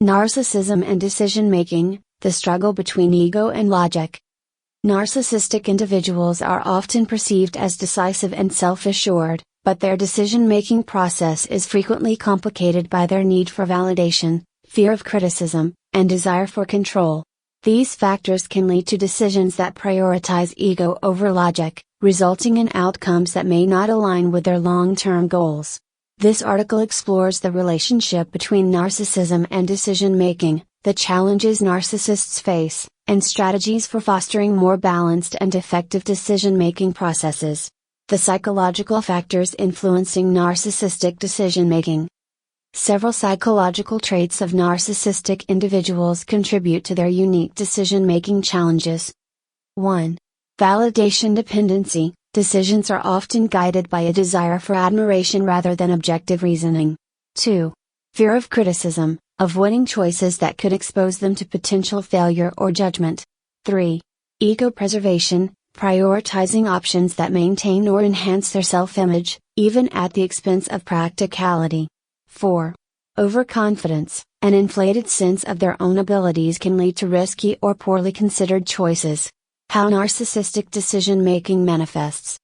Narcissism and decision-making, the struggle between ego and logic. Narcissistic individuals are often perceived as decisive and self-assured, but their decision-making process is frequently complicated by their need for validation, fear of criticism, and desire for control. These factors can lead to decisions that prioritize ego over logic, resulting in outcomes that may not align with their long-term goals. This article explores the relationship between narcissism and decision-making, the challenges narcissists face, and strategies for fostering more balanced and effective decision-making processes. The psychological factors influencing narcissistic decision-making. Several psychological traits of narcissistic individuals contribute to their unique decision-making challenges. 1. Validation dependency. Decisions are often guided by a desire for admiration rather than objective reasoning. 2. Fear of criticism, avoiding choices that could expose them to potential failure or judgment. 3. Ego preservation, prioritizing options that maintain or enhance their self-image, even at the expense of practicality. 4. Overconfidence, an inflated sense of their own abilities can lead to risky or poorly considered choices. How narcissistic decision-making manifests.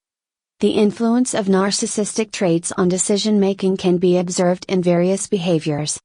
The influence of narcissistic traits on decision-making can be observed in various behaviors.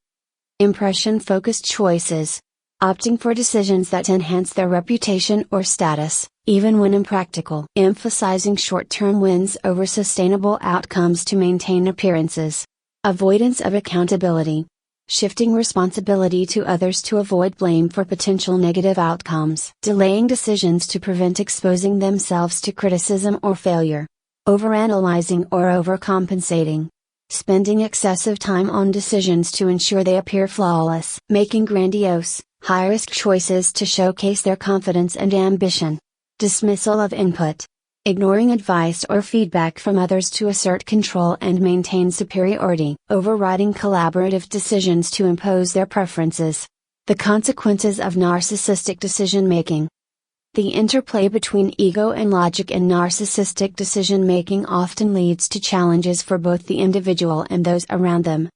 Impression-focused choices. Opting for decisions that enhance their reputation or status, even when impractical. Emphasizing short-term wins over sustainable outcomes to maintain appearances. Avoidance of accountability. Shifting responsibility to others to avoid blame for potential negative outcomes. Delaying decisions to prevent exposing themselves to criticism or failure. Overanalyzing or overcompensating. Spending excessive time on decisions to ensure they appear flawless. Making grandiose, high-risk choices to showcase their confidence and ambition. Dismissal of input. Ignoring advice or feedback from others to assert control and maintain superiority. Overriding collaborative decisions to impose their preferences. The consequences of narcissistic decision-making. The interplay between ego and logic in narcissistic decision-making often leads to challenges for both the individual and those around them.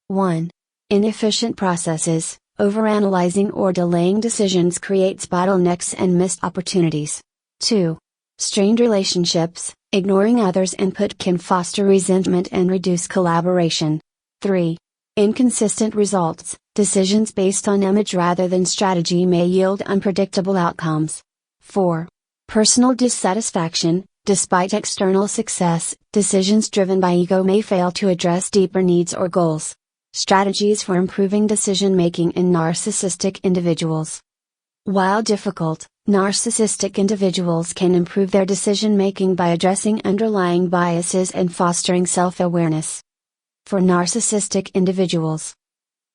1. Inefficient processes. Overanalyzing or delaying decisions creates bottlenecks and missed opportunities. 2. Strained relationships. Ignoring others' input can foster resentment and reduce collaboration. 3. Inconsistent results. Decisions based on image rather than strategy may yield unpredictable outcomes. 4. Personal dissatisfaction. Despite external success, decisions driven by ego may fail to address deeper needs or goals. Strategies for improving decision-making in narcissistic individuals. While difficult, narcissistic individuals can improve their decision-making by addressing underlying biases and fostering self-awareness. For narcissistic individuals.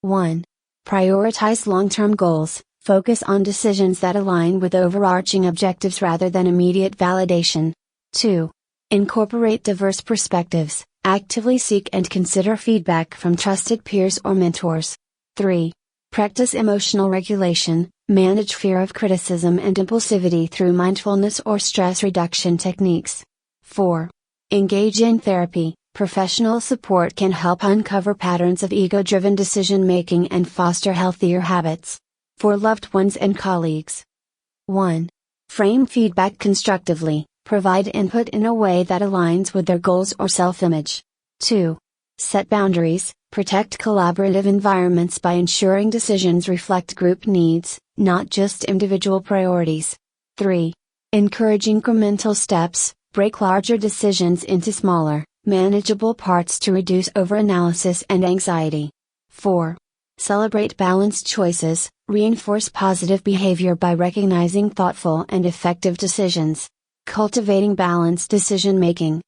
1. Prioritize long-term goals. Focus on decisions that align with overarching objectives rather than immediate validation. 2. Incorporate diverse perspectives. Actively seek and consider feedback from trusted peers or mentors. 3. Practice emotional regulation. Manage fear of criticism and impulsivity through mindfulness or stress reduction techniques. 4. Engage in therapy. Professional support can help uncover patterns of ego-driven decision-making and foster healthier habits. For loved ones and colleagues. 1. Frame feedback constructively. Provide input in a way that aligns with their goals or self-image. 2. Set boundaries. Protect collaborative environments by ensuring decisions reflect group needs, not just individual priorities. 3. Encourage incremental steps. Break larger decisions into smaller, manageable parts to reduce overanalysis and anxiety. 4. Celebrate balanced choices. Reinforce positive behavior by recognizing thoughtful and effective decisions. Cultivating balanced decision-making.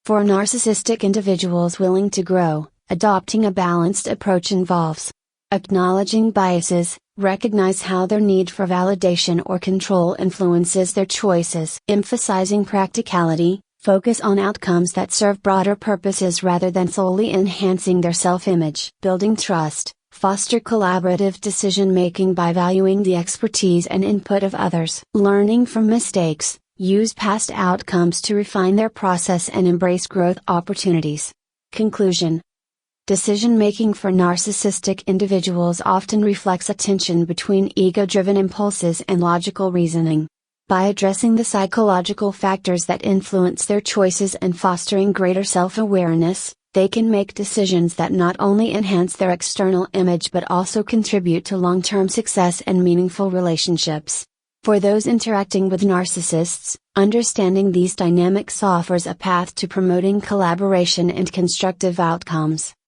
For narcissistic individuals willing to grow, adopting a balanced approach involves acknowledging biases. Recognize how their need for validation or control influences their choices. Emphasizing practicality. Focus on outcomes that serve broader purposes rather than solely enhancing their self-image. Building trust. Foster collaborative decision-making by valuing the expertise and input of others. Learning from mistakes. Use past outcomes to refine their process and embrace growth opportunities. Conclusion. Decision-making for narcissistic individuals often reflects a tension between ego-driven impulses and logical reasoning. By addressing the psychological factors that influence their choices and fostering greater self-awareness, they can make decisions that not only enhance their external image but also contribute to long-term success and meaningful relationships. For those interacting with narcissists, understanding these dynamics offers a path to promoting collaboration and constructive outcomes.